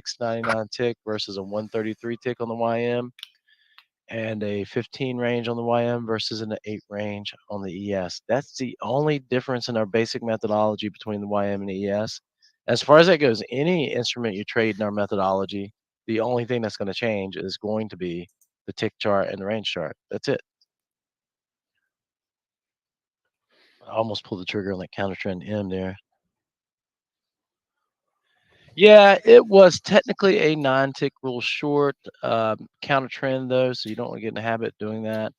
699 tick versus a 133 tick on the YM, and a 15 range on the YM versus an 8 range on the ES. That's the only difference in our basic methodology between the YM and the ES. As far as that goes, any instrument you trade in our methodology, the only thing that's going to change is going to be the tick chart and the range chart. That's it. I almost pulled the trigger on that counter trend M there. Yeah, it was technically a 9 tick rule short counter trend though, so you don't want to get in the habit of doing that.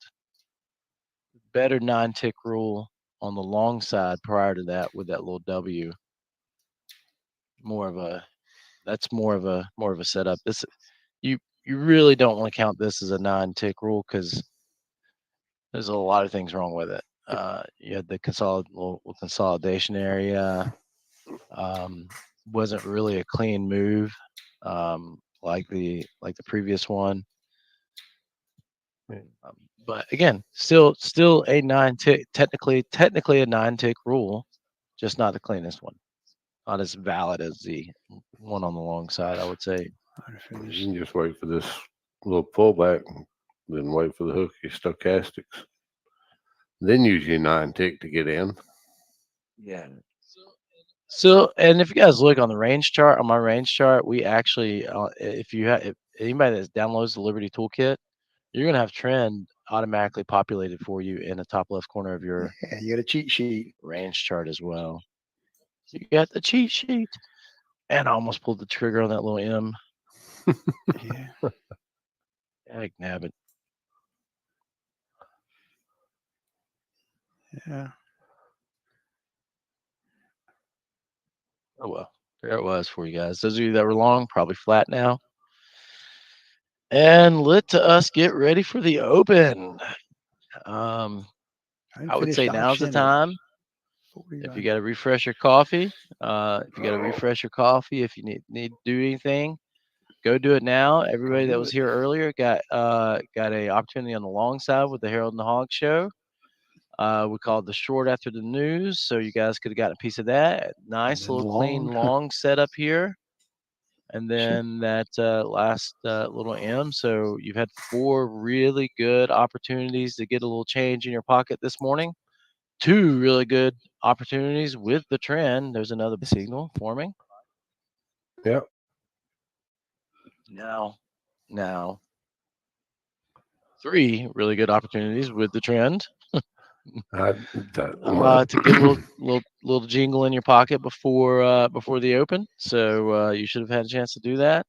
Better 9 tick rule on the long side prior to that with that little W. More of a that's more of a setup. This you you really don't want to count this as a 9 tick rule because there's a lot of things wrong with it. You had the consolidation area. Um, wasn't really a clean move, like the previous one. But again, still a 9 tick, technically a 9 tick rule, just not the cleanest one. Not as valid as the one on the long side, I would say. You can just wait for this little pullback, then wait for the hooky stochastics. Then use your 9 tick to get in. Yeah. So, and if you guys look on the range chart, on my range chart, we actually, if anybody that downloads the Liberty Toolkit, you're gonna have trend automatically populated for you in the top left corner of your Yeah, you got a cheat sheet. range chart as well. You got the cheat sheet, and I almost pulled the trigger on that little M. Yeah. Heck, nabbit. Yeah. Oh well, there it was for you guys. Those of you that were long, probably flat now. And let us get ready for the open. Um, I would say now's the time. If you got to refresh your coffee, if you need to do anything, go do it now. Everybody that was here earlier got a opportunity on the long side with the Harold and the Hog show. We called the short after the news, so you guys could have gotten a piece of that. Nice little clean long setup here, and then that last little M. So you've had 4 really good opportunities to get a little change in your pocket this morning. 2 really good opportunities with the trend. There's another signal forming. Yep. Now, 3 really good opportunities with the trend. To get a little jingle in your pocket before the open. So you should have had a chance to do that.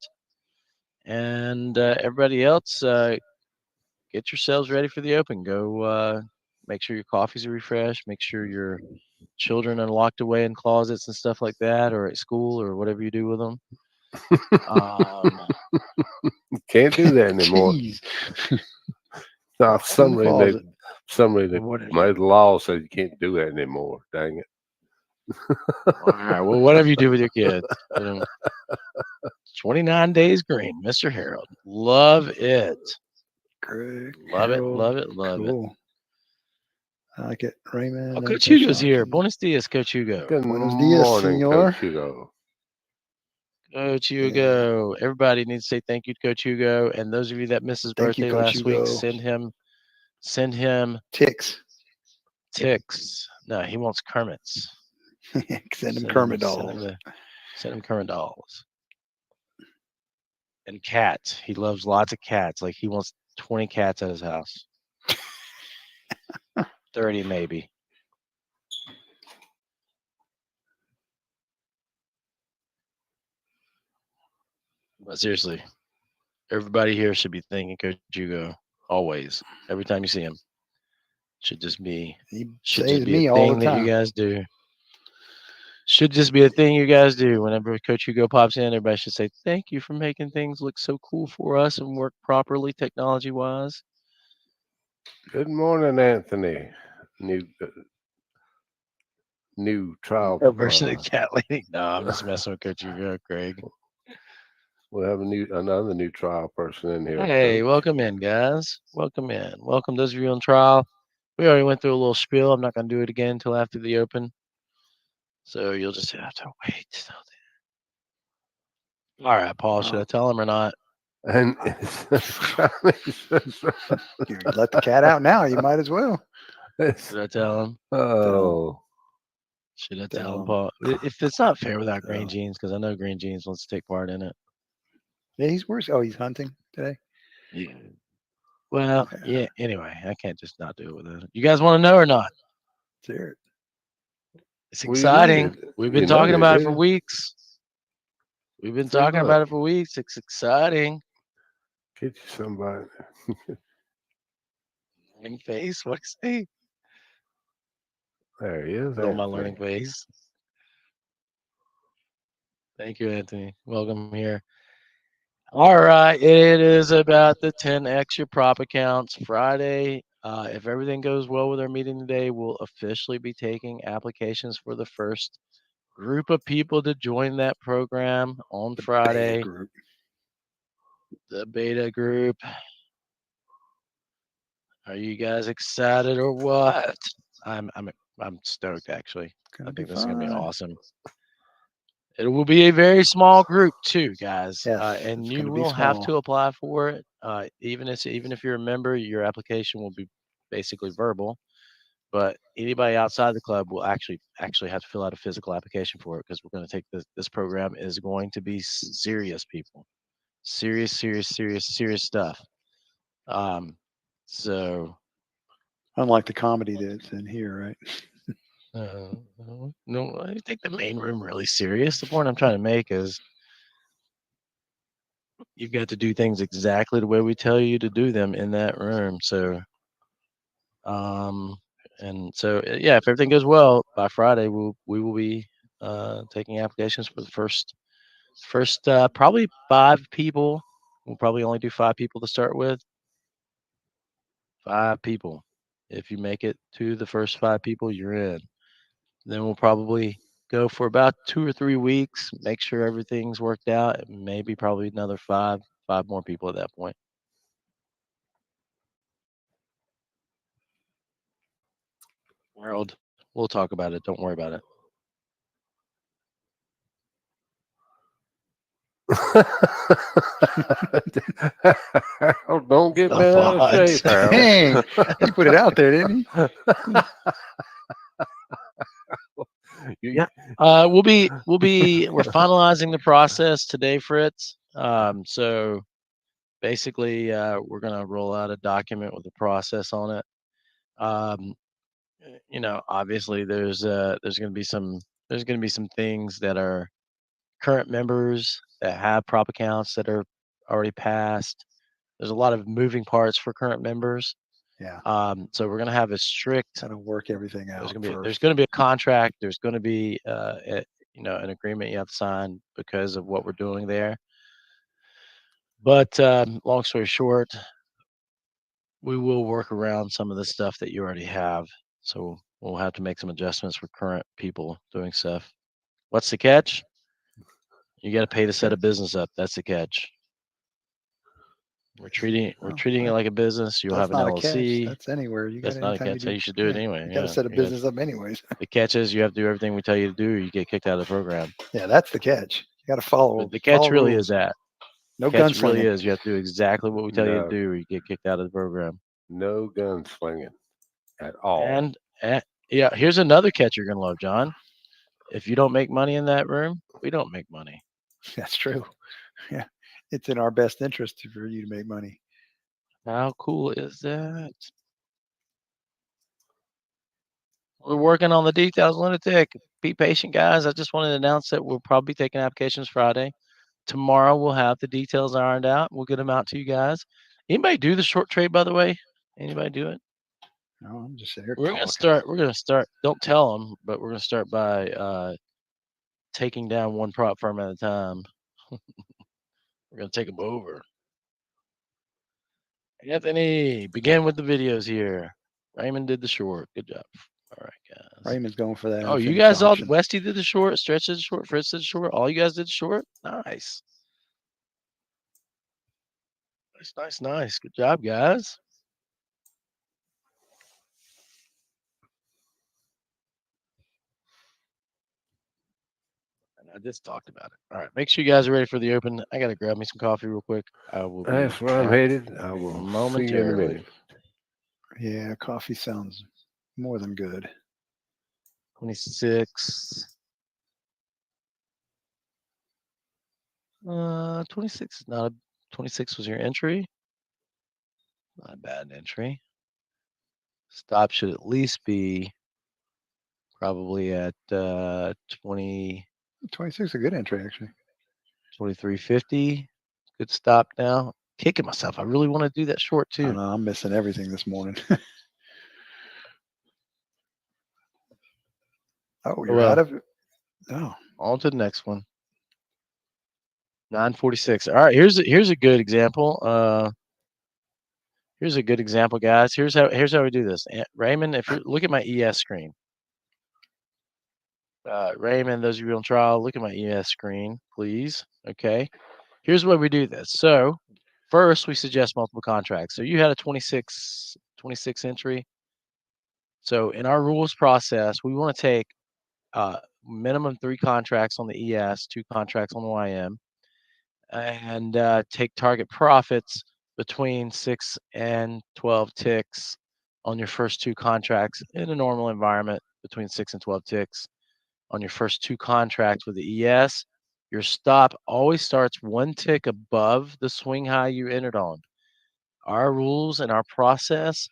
And everybody else, get yourselves ready for the open. Go make sure your coffees are refreshed. Make sure your children are locked away in closets and stuff like that, or at school, or whatever you do with them. Can't do that anymore. No, for some reason they made a law says you can't do that anymore. Dang it. All right. Well, whatever you do with your kids. 29 Days Green, Mr. Harold. Love it. Greg, Love Harold, it. cool. I like it. Raymond. Oh, Coach Hugo's here. Buenos dias, Coach Hugo. Good Buenos dias, morning, senor. Coach Hugo. Coach Hugo. Everybody needs to say thank you to Coach Hugo. And those of you that missed his birthday last week, send him ticks. No, he wants Kermits. Send him Kermit dolls. Send him Kermit dolls. And cats. He loves lots of cats. Like he wants 20 cats at his house. 30 maybe. But seriously, everybody here should be thanking Coach Hugo always. Every time you see him. Should just be a thing that you guys do. Should just be a thing you guys do. Whenever Coach Hugo pops in, everybody should say, thank you for making things look so cool for us and work properly technology wise. Good morning, Anthony. New trial version of the cat lady. No, I'm just messing with Coach Hugo, Craig. We'll have another new trial person in here. Hey, welcome in, guys. Welcome in. Welcome those of you on trial. We already went through a little spiel. I'm not going to do it again until after the open. So you'll just have to wait till All right, Paul, should I tell him or not? And You let the cat out now. You might as well. Should I tell him? Oh, Should I tell Tell him, him. Paul? If it's not fair without Green Yeah. Jeans, because I know Green Jeans wants to take part in it. Yeah, he's worse. Oh, he's hunting today. Yeah. Well, yeah. Anyway, I can't just not do it with it. You guys want to know or not? Let's hear it. It's well, you know exciting. We've been talking about it for weeks. We've been So talking about it for weeks. It's exciting. Get you somebody. Learning face. What is he? There he is. Put on my Anthony. learning face. Thank you, Anthony. Welcome here. All right, it is about the 10 extra prop accounts Friday. If everything goes well with our meeting today, we'll officially be taking applications for the first group of people to join that program on Friday. Beta group. The beta group. Are you guys excited or what? I'm stoked actually. I think this is gonna be awesome. It will be a very small group too, guys, Yes, and it's you gonna be will have small. to apply for it. Even if you're a member, your application will be basically verbal. But anybody outside the club will actually have to fill out a physical application for it because we're going to take this program is going to be serious, people, serious stuff. So Unlike the comedy that's in here, right? no, I take the main room really serious. The point I'm trying to make is you've got to do things exactly the way we tell you to do them in that room. So, and so yeah, if everything goes well by Friday, we will be taking applications for the first probably 5 people. We'll probably only do 5 people to start with. 5 people. If you make it to the first 5 people, you're in. Then we'll probably go for about 2 or 3 weeks, make sure everything's worked out, and maybe probably another 5 more people at that point. World, we'll talk about it. Don't worry about it. Don't get me out of shape, Harold. Dang, he put it out there, didn't he? Yeah. We're finalizing the process today, Fritz. So basically, we're gonna roll out a document with the process on it. Obviously there's gonna be some things that are current members that have prop accounts that are already passed. There's a lot of moving parts for current members. Yeah. So we're gonna have a strict. Gotta work everything out. There's gonna be a contract. There's gonna be an agreement you have to sign because of what we're doing there. But long story short, we will work around some of the stuff that you already have. So we'll have to make some adjustments for current people doing stuff. What's the catch? You got to pay to set a business up. That's the catch. We're treating it like a business. You'll have an not LLC. A catch. That's anywhere. You That's got not a catch. You should do it anyway. You got to set a business up anyways. The catch is you have to do everything we tell you to do, or you get kicked out of the program. Yeah, that's the catch. You got to follow. But the catch really is that. No catch really gunslinging. is you have to do exactly what we tell you to do, or you get kicked out of the program. No gunslinging at all. And yeah, here's another catch you're gonna love, John. If you don't make money in that room, we don't make money. That's true. Yeah, it's in our best interest for you to make money. How cool is that? We're working on the details, Lunatic. Be patient, guys. I just wanted to announce that we'll probably be taking applications Friday. Tomorrow we'll have the details ironed out. We'll get them out to you guys. Anybody do the short trade, by the way? Anybody do it? No, I'm just here. We're gonna start. Don't tell them, but we're gonna start by taking down one prop firm at a time. We're gonna take them over. Anthony, begin with the videos here. Raymond did the short. Good job. All right, guys. Raymond's going for that. Oh, you guys all, Westy did the short, Stretch did the short, Fritz did the short. All you guys did the short? Nice. Nice. Good job, guys. I just talked about it. All right. Make sure you guys are ready for the open. I got to grab me some coffee real quick. I will be That's where I'm back headed. I will see you in a momentarily. minute. Yeah, coffee sounds more than good. 26. 26 is not a 26 was your entry. Not a bad entry. Stop should at least be probably at 20 26 is a good entry, actually. 23.50. Good stop now. Kicking myself. I really want to do that short I too. don't know, I'm missing everything this morning. Oh, you're Well, out of it? Oh, on to the next one. 946. All right, here's a good example. Here's a good example, guys. Here's how we do this. Raymond, if you look at my ES screen. Raymond, those of you on trial, look at my ES screen, please. Okay. Here's why we do this. So first, we suggest multiple contracts. So you had a 26 entry. So in our rules process, we want to take minimum 3 contracts on the ES, 2 contracts on the YM, and take target profits between 6 and 12 ticks on your first 2 contracts in a normal environment between 6 and 12 ticks on your first 2 contracts with the ES. Your stop always starts 1 tick above the swing high you entered on. Our rules and our process,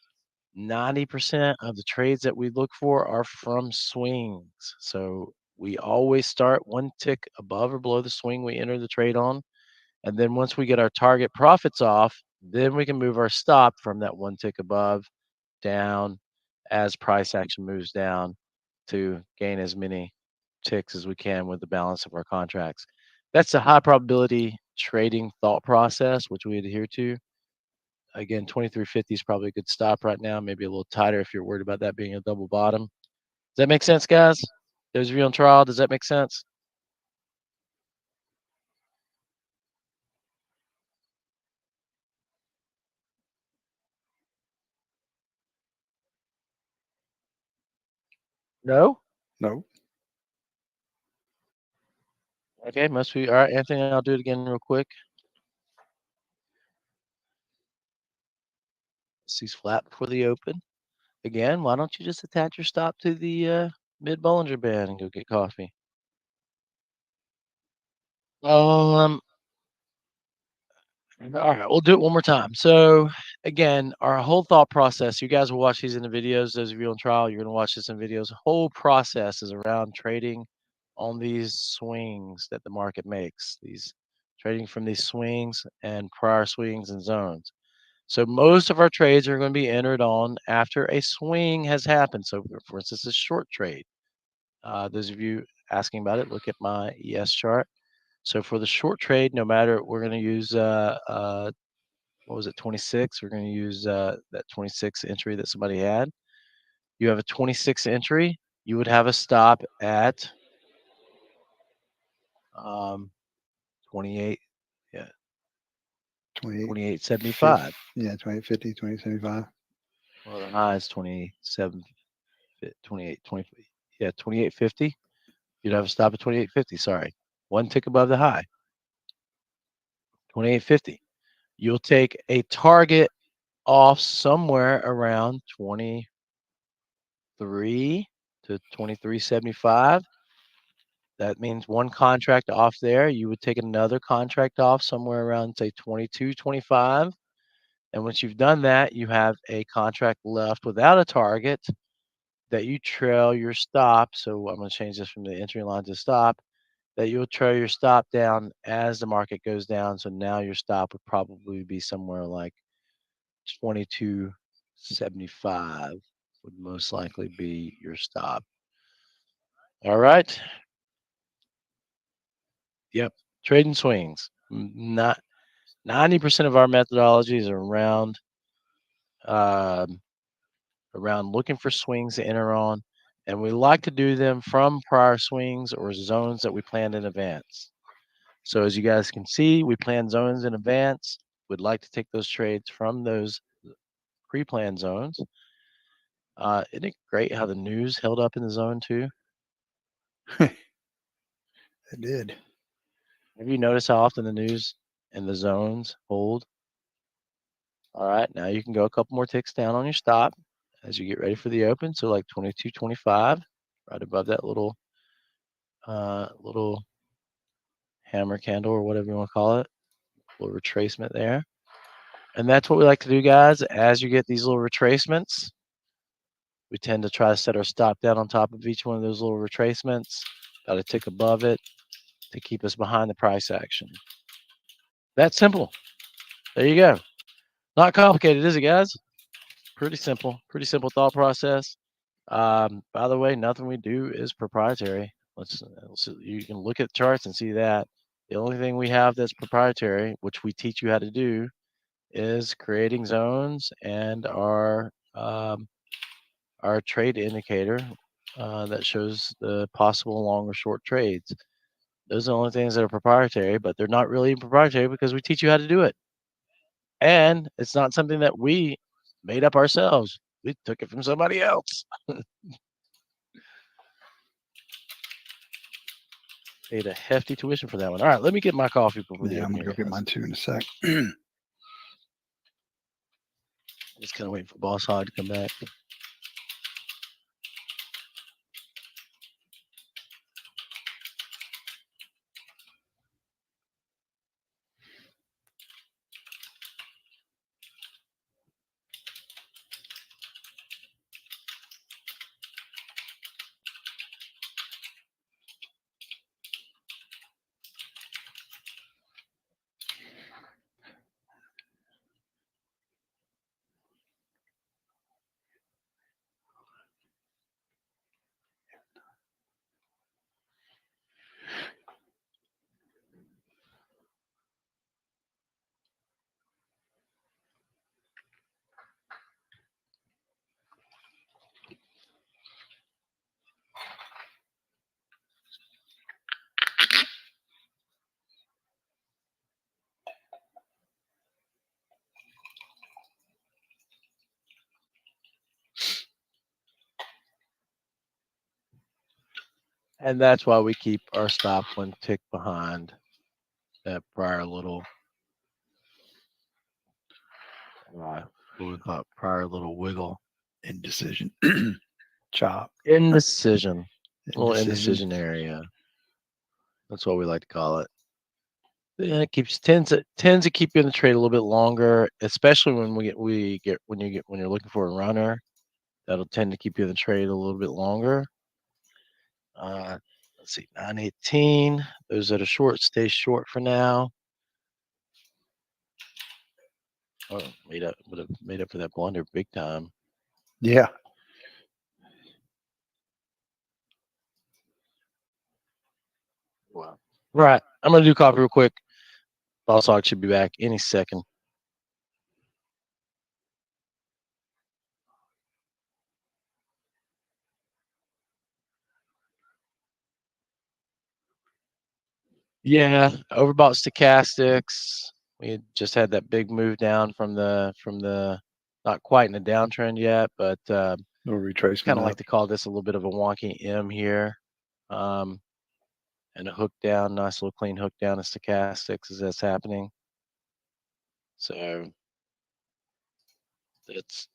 90% of the trades that we look for are from swings. So we always start 1 tick above or below the swing we enter the trade on. And then once we get our target profits off, then we can move our stop from that 1 tick above down as price action moves down to gain as many ticks as we can with the balance of our contracts. That's a high probability trading thought process, which we adhere to. Again, 23.50 is probably a good stop right now, maybe a little tighter if you're worried about that being a double bottom. Does that make sense, guys? Those of you on trial, does that make sense? No? no. Okay, must be. All right, Anthony, I'll do it again real quick. He's flat before the open. Again, why don't you just attach your stop to the mid Bollinger Band and go get coffee? All right, we'll do it one more time. So again, our whole thought process, you guys will watch these in the videos. Those of you on trial, you're going to watch this in videos. The whole process is around trading on these swings that the market makes, these trading from these swings and prior swings and zones. So most of our trades are going to be entered on after a swing has happened. So for instance, a short trade. Those of you asking about it, look at my ES chart. So for the short trade, no matter, we're going to use what was it, 26? We're going to use that 26 entry that somebody had. You have a 26 entry. You would have a stop at 28. Yeah, 28.75. Yeah, 28.50, 28.75. Well, the high is 27, 28, 20. Yeah, 28.50. You'd have a stop at 28.50. Sorry, 1 tick above the high. 28.50. You'll take a target off somewhere around 23 to 23.75. That means 1 contract off there. You would take another contract off somewhere around, say, 22.25. And once you've done that, you have a contract left without a target that you trail your stop. So I'm going to change this from the entry line to stop. That you'll trail your stop down as the market goes down. So now your stop would probably be somewhere like 22.75 would most likely be your stop. All right. Yep. Trading swings. Not 90% of our methodologies are around looking for swings to enter on, and we like to do them from prior swings or zones that we planned in advance. So as you guys can see, we plan zones in advance. We'd like to take those trades from those pre-planned zones. Isn't it great how the news held up in the zone too? It did. Have you noticed how often the news and the zones hold? All right, now you can go a couple more ticks down on your stop as you get ready for the open. So like 22.25, right above that little little hammer candle or whatever you want to call it, little retracement there. And that's what we like to do, guys. As you get these little retracements, we tend to try to set our stop down on top of each one of those little retracements, about a tick above it to keep us behind the price action. That's simple. There you go. Not complicated, is it, guys? Pretty simple thought process. By the way, nothing we do is proprietary. You can look at charts and see that. The only thing we have that's proprietary, which we teach you how to do, is creating zones and our trade indicator that shows the possible long or short trades. Those are the only things that are proprietary, but they're not really proprietary because we teach you how to do it. And it's not something that we made up ourselves. We took it from somebody else. Paid a hefty tuition for that one. All right, let me get my coffee before Yeah, I'm gonna go get mine too in a sec. Just kind of waiting for Boss Hog to come back. And that's why we keep our stop one tick behind that prior little prior little wiggle. Indecision. Chop. Indecision. Little indecision area. That's what we like to call it. Yeah, it tends to keep you in the trade a little bit longer, especially when when you're looking for a runner. That'll tend to keep you in the trade a little bit longer. Let's see, 918. Those that are short stay short for now. Oh, would have made up for that blunder big time. Yeah. Wow. Right. I'm gonna do coffee real quick. Boss Hog should be back any second. Yeah, overbought stochastics. We had just had that big move down from the not quite in the downtrend yet, but little retracement. Kind of like to call this a little bit of a wonky M here. And a hook down, nice little clean hook down of stochastics as that's happening. So that's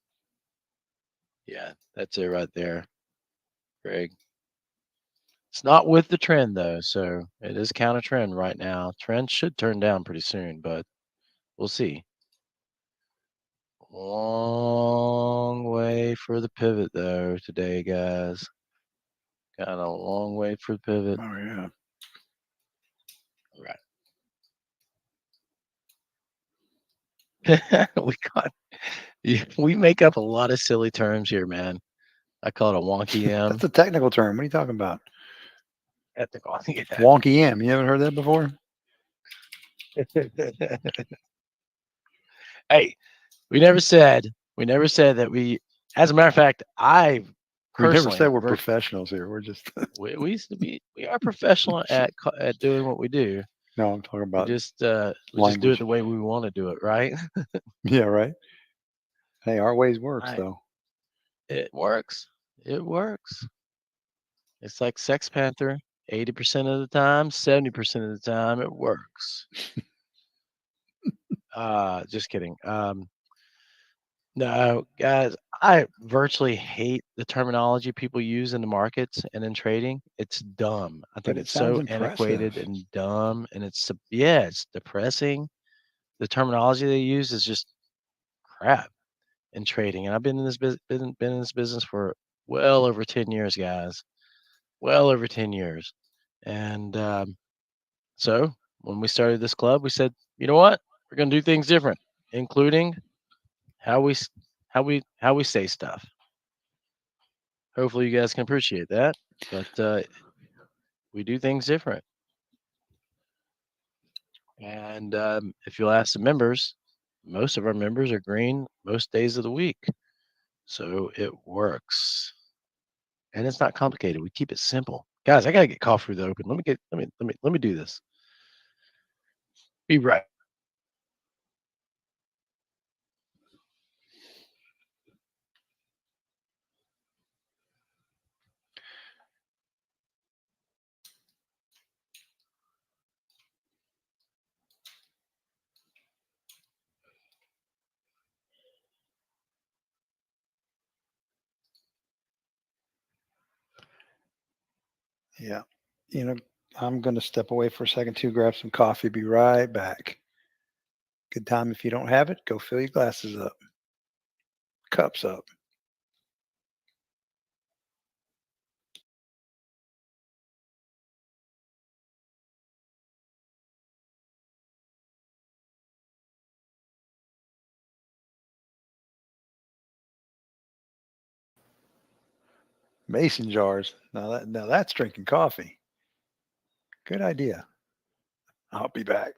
it right there, Greg. It's not with the trend though, so it is counter trend right now. Trend should turn down pretty soon, but we'll see. Long way for the pivot though today, guys. Got a long way for the pivot. Oh yeah. All right. We make up a lot of silly terms here, man. I call it a wonky M. That's a technical term. What are you talking about? Ethical. Yeah. Wonky M. You haven't heard that before? Hey, we never said that we. As a matter of fact, We never said we're professionals here. We're just. we used to be. We are professional at doing what we do. No, I'm talking about. We just do it the way we want to do it, right? Yeah, right. Hey, our ways works though. It works. It works. It's like Sex Panther. 80% of the time, 70% of the time, it works. Just kidding. No, guys, I virtually hate the terminology people use in the markets and in trading. It's dumb. I think But it it's so sounds antiquated impressive. and dumb, and it's depressing. The terminology they use is just crap in trading. And I've been in this been in this business for well over 10 years, guys. Well over 10 years. And so when we started this club, we said, you know what? We're going to do things different, including how we s- how we say stuff. Hopefully, you guys can appreciate that. But we do things different. And if you'll ask the members, most of our members are green most days of the week. So it works. And it's not complicated. We keep it simple. Guys, I gotta get coffee to open. Let me do this. Be right. Yeah. I'm going to step away for a second too, grab some coffee, be right back. Good time. If you don't have it, go fill your glasses up, cups up. Mason jars. Now that's drinking coffee. Good idea. I'll be back.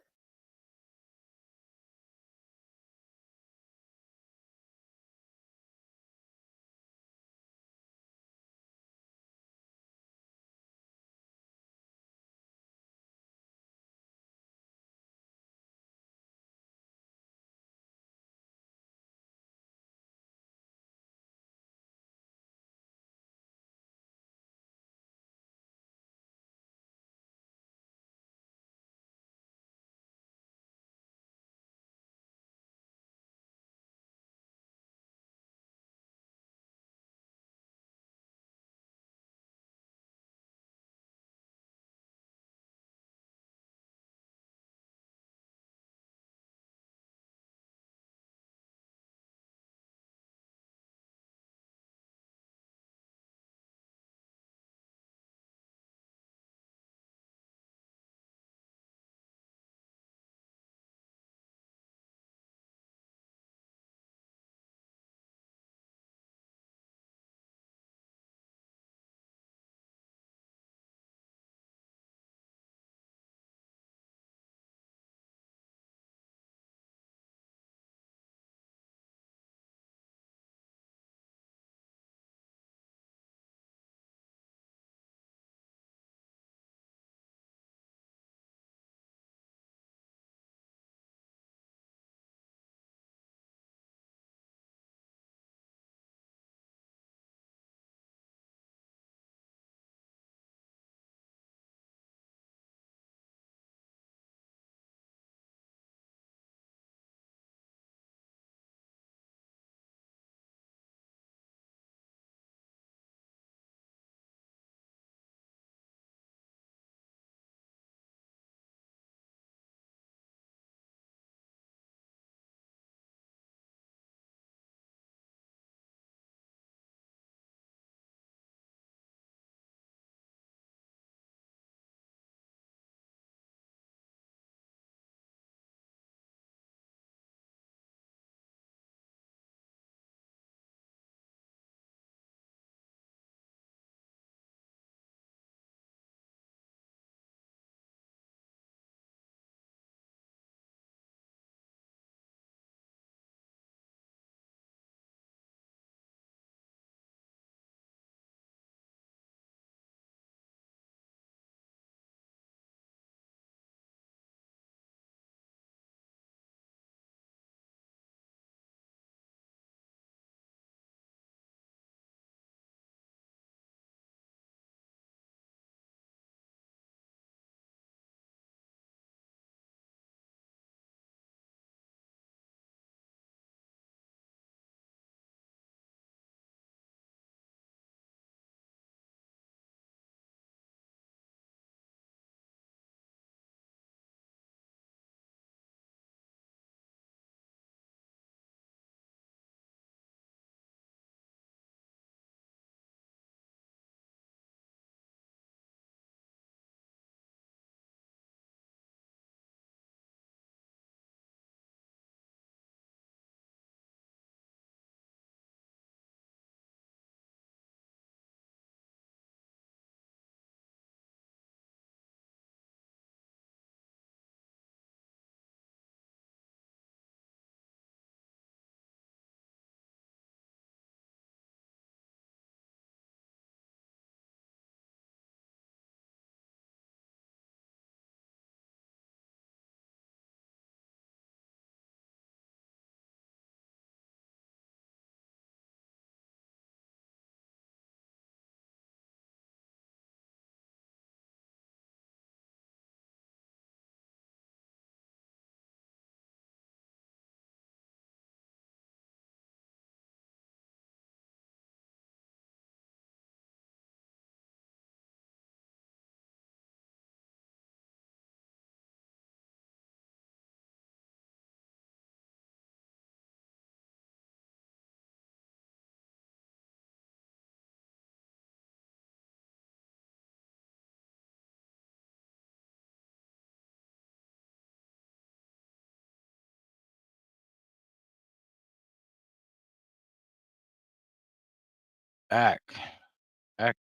back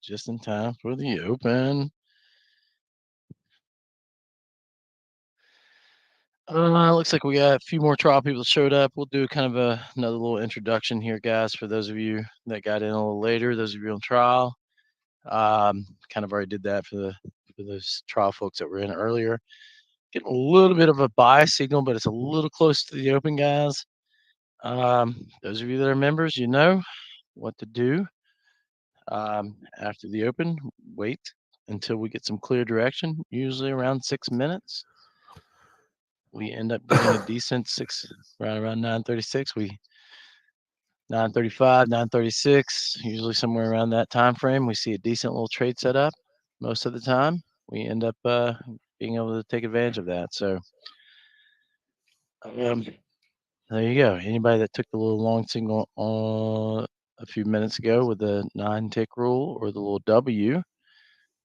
just in time for the open. Looks like we got a few more trial people showed up. We'll do kind of another little introduction here, guys, for those of you that got in a little later, those of you on trial. Kind of already did that for those trial folks that were in earlier. Getting a little bit of a buy signal, but it's a little close to the open, guys. Those of you that are members, you know what to do. After the open, wait until we get some clear direction, usually around 6 minutes. We end up getting a decent around 9:36. 9:35, 9:36, usually somewhere around that time frame. We see a decent little trade setup most of the time. We end up being able to take advantage of that. So there you go. Anybody that took the little long signal on a few minutes ago with the 9-tick rule or the little W,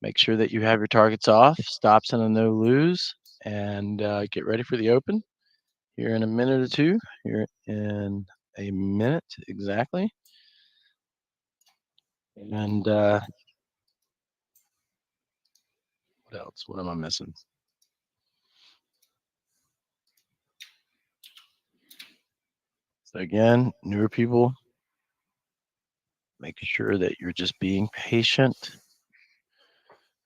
make sure that you have your targets off, stops and a no lose, and get ready for the open here in a minute or two. Here in a minute exactly. And what else? What am I missing? So again, newer people, making sure that you're just being patient.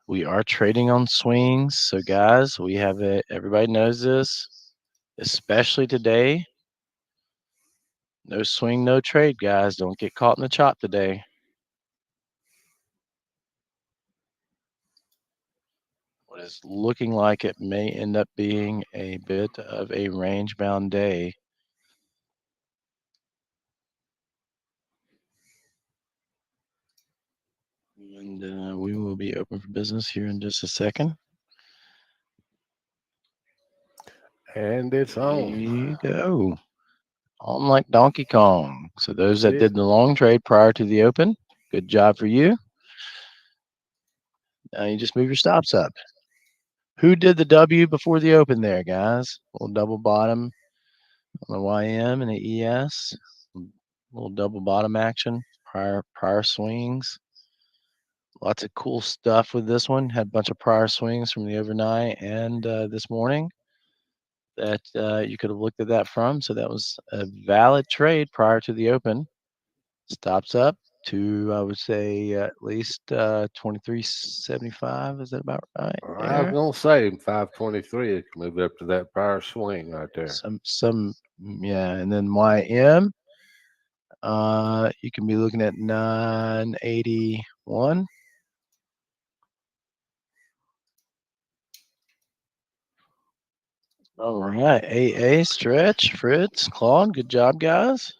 We are trading on swings. So guys, we have it. Everybody knows this, especially today. No swing, no trade, guys. Don't get caught in the chop today. What is looking like it may end up being a bit of a range-bound day. And we will be open for business here in just a second. And it's on. There you go. On like Donkey Kong. So those that did the long trade prior to the open, good job for you. Now you just move your stops up. Who did the W before the open there, guys? A little double bottom on the YM and the ES. A little double bottom action, prior swings. Lots of cool stuff with this one. Had a bunch of prior swings from the overnight and this morning that you could have looked at that from. So that was a valid trade prior to the open. Stops up to, I would say, at least 23.75. Is that about right? I was gonna say 523. It can move up to that prior swing right there. Yeah, and then YM. You can be looking at 981. All right, AA stretch, Fritz, Claude, good job, guys.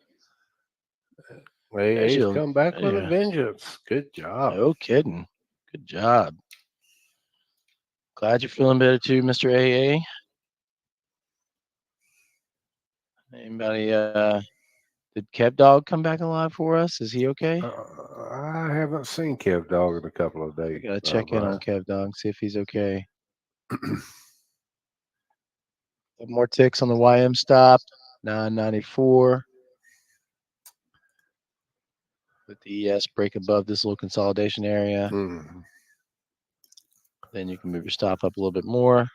Hey, he's come back with a vengeance. Good job. No kidding. Good job. Glad you're feeling better too, Mr. AA. Anybody? Did Kev Dog come back alive for us? Is he okay? I haven't seen Kev Dog in a couple of days. I gotta check in on Kev Dog, see if he's okay. More ticks on the YM stop, 994. With the ES break above this little consolidation area. Then you can move your stop up a little bit more.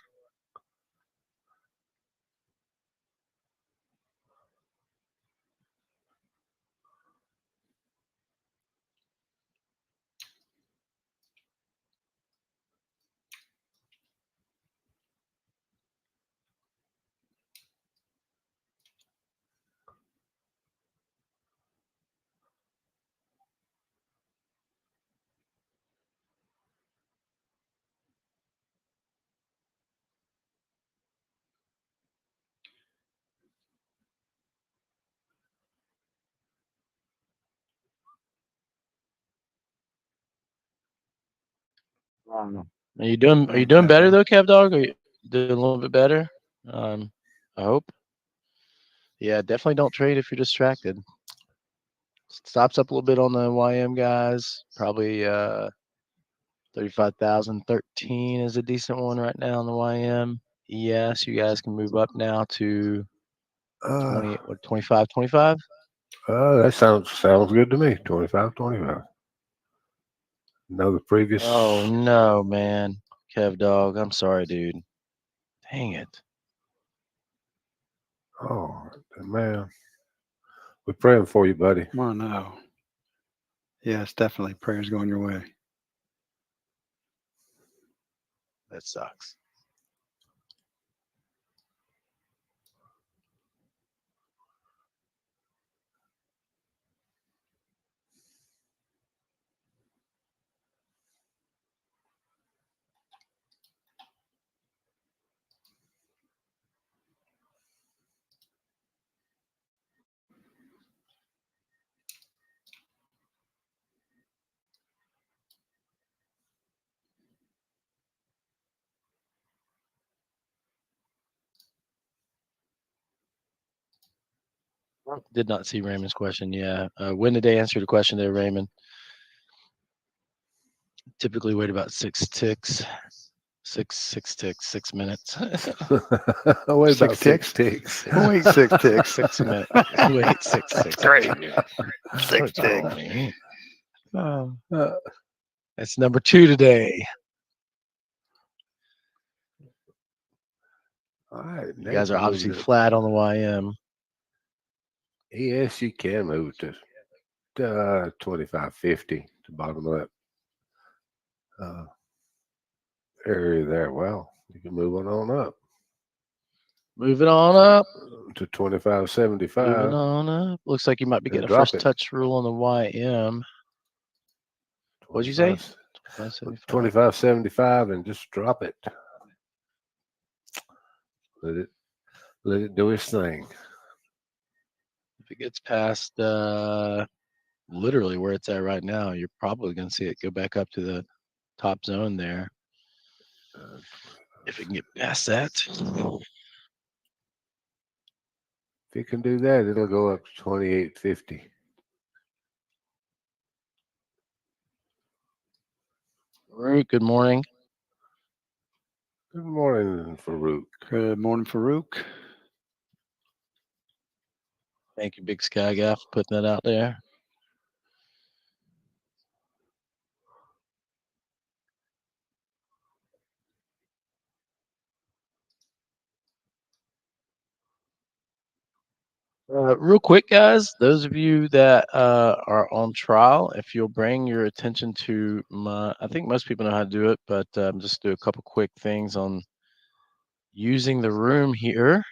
Are you doing better though, Kev Dog? Are you doing a little bit better? I hope. Yeah, definitely don't trade if you're distracted. Stops up a little bit on the YM guys. Probably 35,013 is a decent one right now on the YM. Yes, you guys can move up now to 25. That sounds good to me. 25. No, the previous. Oh no, man. Kev Dog, I'm sorry, dude. Dang it. Oh man, we're praying for you, buddy. Oh no. Yes, definitely. Prayers going your way. That sucks. Did not see Raymond's question. Yeah. When did they answer the question there, Raymond? Typically wait about 6 ticks. 6 minutes. Wait Six about ticks? 6 ticks. Wait 6 ticks. 6 minutes. Wait 6 ticks. Crazy. Don't 6 tell ticks. me. Oh. That's number 2 today. All right, You guys are obviously flat on the YM. Yes, you can move to 2550 to bottom of that area there. Well, you can move on up Moving on up. to 2575. Moving on up. Looks like you might be And getting a drop first it. touch rule on the YM. What'd you say? 2575 and just drop it. Let it do its thing. If it gets past literally where it's at right now, you're probably going to see it go back up to the top zone there. If it can get past that. If it can do that, it'll go up to 2850. Farouk, good morning. Good morning, Farouk. Good morning, Farouk. Thank you, Big Sky Guy, for putting that out there. Real quick, guys, those of you that are on trial, if you'll bring your attention to I think most people know how to do it, but just do a couple quick things on using the room here.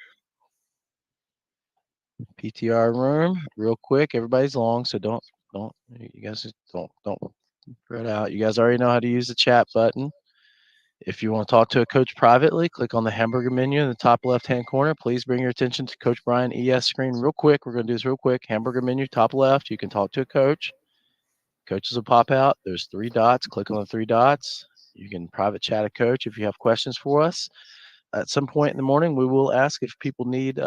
PTR room, real quick. Everybody's long, so don't you guys just don't spread out. You guys already know how to use the chat button. If you want to talk to a coach privately, click on the hamburger menu in the top left-hand corner. Please bring your attention to Coach Brian ES screen real quick. We're going to do this real quick. Hamburger menu, top left. You can talk to a coach. Coaches will pop out. There's 3 dots. Click on the 3 dots. You can private chat a coach if you have questions for us. At some point in the morning, we will ask if people need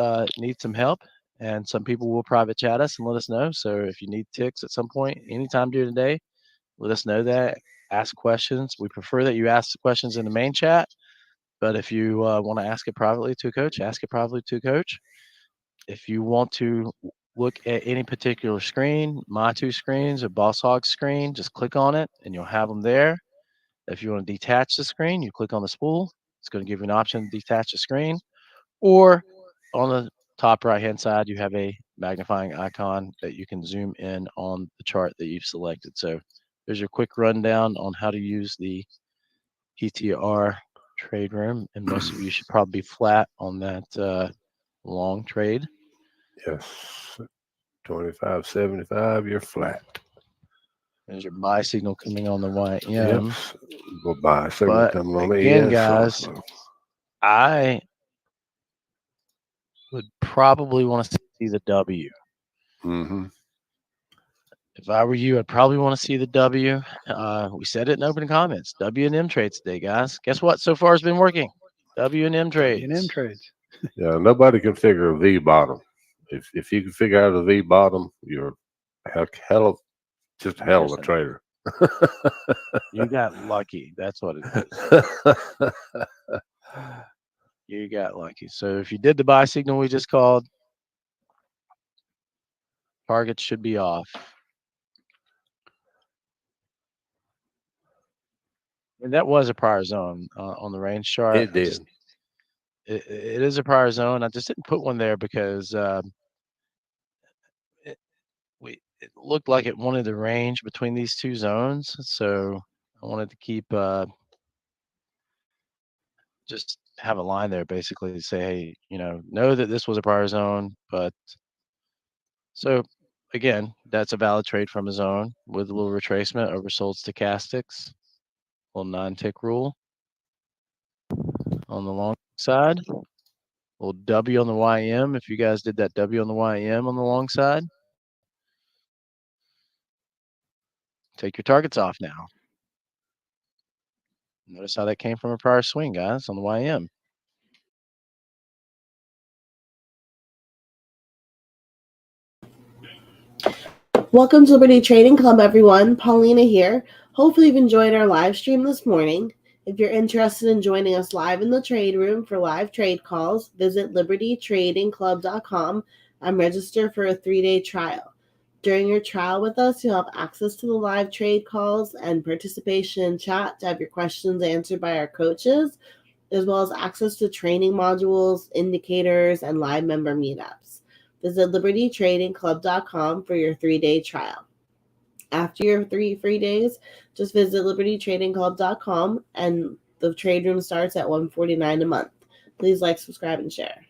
some help, and some people will private chat us and let us know. So if you need ticks at some point, anytime during the day, let us know that. Ask questions. We prefer that you ask the questions in the main chat, but if you want to ask it privately to a coach, ask it privately to a coach. If you want to look at any particular screen, my 2 screens or Boss Hog's screen, just click on it and you'll have them there. If you want to detach the screen, you click on the spool. It's going to give you an option to detach the screen. Or on the top right-hand side, you have a magnifying icon that you can zoom in on the chart that you've selected. So there's your quick rundown on how to use the PTR trade room. And most of you should probably be flat on that long trade. Yes. 2575, you're flat. There's your buy signal coming on the YM. Yep. We'll buy signal But coming on again, the guys, also. I would probably want to see the W. Mm-hmm. If I were you, I'd probably want to see the W. We said it in opening comments. W and M trades today, guys. Guess what? So far, it's been working. W and M trades. W&M trades. Yeah, nobody can figure a V bottom. If you can figure out a V bottom, you're hell of a trader. You got lucky. That's what it is. You got lucky. So if you did the buy signal we just called, targets should be off. And that was a prior zone on the range chart. It did. It is a prior zone. I just didn't put one there because it looked like it wanted the range between these two zones. So I wanted to keep just have a line there basically to say, hey, know that this was a prior zone. But so again, that's a valid trade from a zone with a little retracement, oversold stochastics, little non-tick rule on the long side. Little W on the YM. If you guys did that W on the YM on the long side, take your targets off now. Notice how that came from a prior swing, guys, on the YM. Welcome to Liberty Trading Club, everyone. Paulina here. Hopefully you've enjoyed our live stream this morning. If you're interested in joining us live in the trade room for live trade calls, visit libertytradingclub.com and register for a 3-day trial. During your trial with us, you'll have access to the live trade calls and participation in chat to have your questions answered by our coaches, as well as access to training modules, indicators, and live member meetups. Visit libertytradingclub.com for your 3-day trial. After your 3 free days, just visit libertytradingclub.com and the trade room starts at $149 a month. Please like, subscribe, and share.